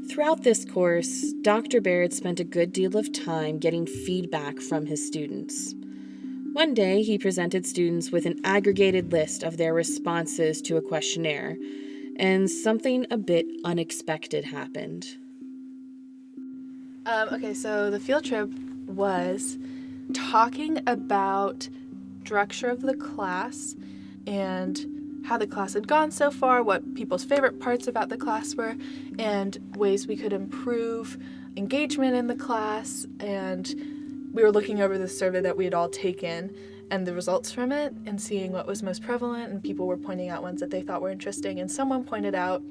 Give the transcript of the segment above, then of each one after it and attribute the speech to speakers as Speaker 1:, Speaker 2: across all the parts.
Speaker 1: Throughout this course, Dr. Baird spent a good deal of time getting feedback from his students. One day, he presented students with an aggregated list of their responses to a questionnaire, and something a bit unexpected happened.
Speaker 2: Okay, so the field trip was talking about structure of the class and how the class had gone so far, what people's favorite parts about the class were, and ways we could improve engagement in the class. And we were looking over the survey that we had all taken and the results from it and seeing what was most prevalent, and people were pointing out ones that they thought were interesting. And someone pointed out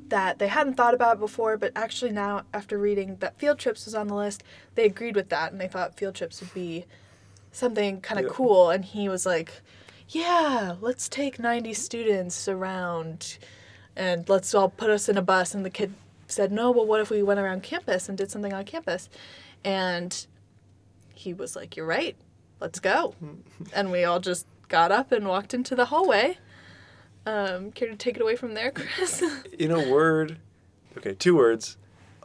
Speaker 2: that they hadn't thought about it before, but actually now, after reading that field trips was on the list, they agreed with that, and they thought field trips would be something kind of cool. And he was like, yeah, let's take 90 students around, and let's all put us in a bus. And the kid said, no, well, what if we went around campus and did something on campus? And he was like, you're right, let's go. And we all just got up and walked into the hallway. Care to take it away from there, Chris?
Speaker 3: In a word, okay, 2 words,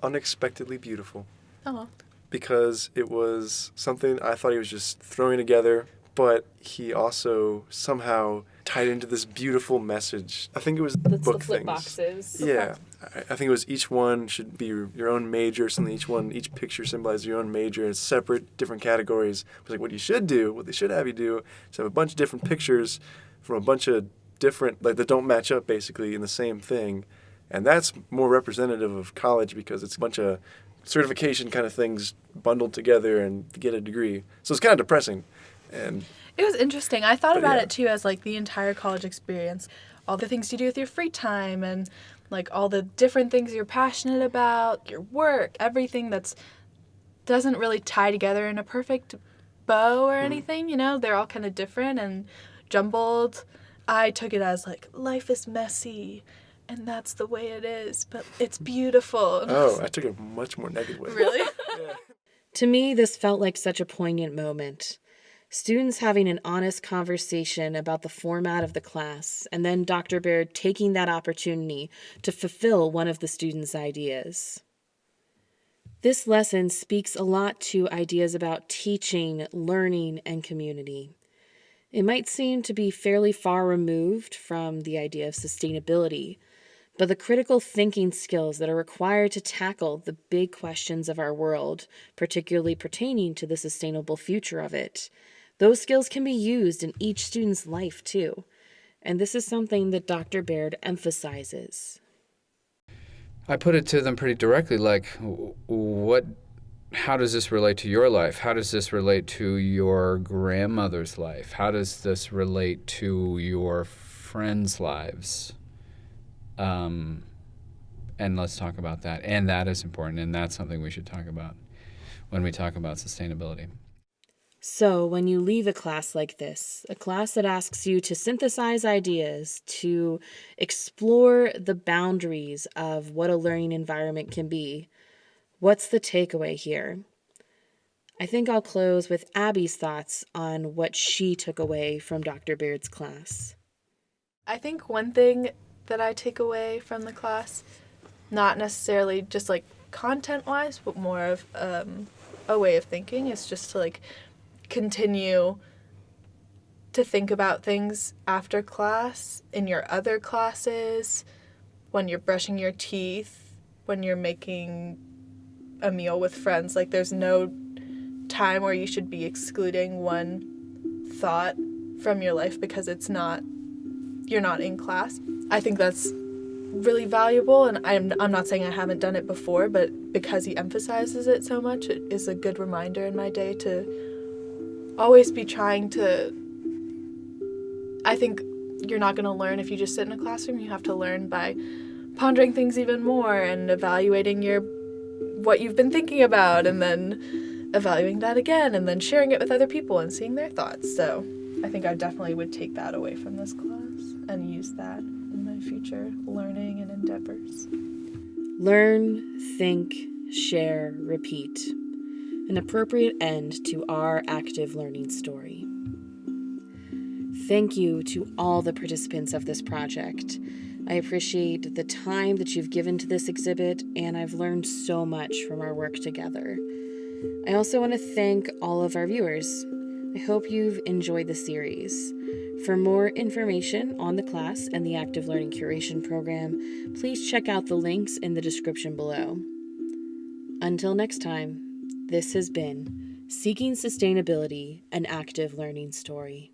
Speaker 3: unexpectedly beautiful.
Speaker 2: Oh.
Speaker 3: Because it was something I thought he was just throwing together, but he also somehow tied into this beautiful message. I think it was
Speaker 2: That's
Speaker 3: book
Speaker 2: the flip
Speaker 3: things.
Speaker 2: boxes.
Speaker 3: Yeah. I think it was each one should be your own major, something each picture symbolizes your own major in separate, different categories. It was like what you should do, what they should have you do, is have a bunch of different pictures from a bunch of different, like that don't match up basically in the same thing. And that's more representative of college because it's a bunch of certification kind of things bundled together and to get a degree. So it's kind of depressing. And
Speaker 2: it was interesting. I thought about it too as like the entire college experience, all the things you do with your free time and like all the different things you're passionate about, your work, everything that's doesn't really tie together in a perfect bow or anything, you know, they're all kind of different and jumbled. I took it as like life is messy and that's the way it is, but it's beautiful.
Speaker 3: Oh, I took it much more negative way.
Speaker 2: Really?
Speaker 3: Yeah.
Speaker 1: To me, this felt like such a poignant moment. Students having an honest conversation about the format of the class, and then Dr. Baird taking that opportunity to fulfill one of the students' ideas. This lesson speaks a lot to ideas about teaching, learning, and community. It might seem to be fairly far removed from the idea of sustainability, but the critical thinking skills that are required to tackle the big questions of our world, particularly pertaining to the sustainable future of it, those skills can be used in each student's life too. And this is something that Dr. Baird emphasizes.
Speaker 4: I put it to them pretty directly, like, how does this relate to your life? How does this relate to your grandmother's life? How does this relate to your friends' lives? And let's talk about that. And that is important, and that's something we should talk about when we talk about sustainability.
Speaker 1: So when you leave a class like this, a class that asks you to synthesize ideas, to explore the boundaries of what a learning environment can be, what's the takeaway here? I think I'll close with Abby's thoughts on what she took away from Dr. Baird's class.
Speaker 2: I think one thing that I take away from the class, not necessarily just like content-wise, but more of a way of thinking, is just to like continue to think about things after class, in your other classes, when you're brushing your teeth, when you're making a meal with friends. Like there's no time where you should be excluding one thought from your life because you're not in class. I think that's really valuable, and I'm not saying I haven't done it before, but because he emphasizes it so much, it is a good reminder in my day to always be trying to. I think you're not going to learn if you just sit in a classroom. You have to learn by pondering things even more and evaluating what you've been thinking about, and then evaluating that again, and then sharing it with other people and seeing their thoughts. So I think I definitely would take that away from this class and use that in my future learning and endeavors.
Speaker 1: Learn, think, share, repeat. An appropriate end to our active learning story. Thank you to all the participants of this project. I appreciate the time that you've given to this exhibit, and I've learned so much from our work together. I also want to thank all of our viewers. I hope you've enjoyed the series. For more information on the class and the Active Learning Curation Program, please check out the links in the description below. Until next time, this has been Seeking Sustainability, an Active Learning Story.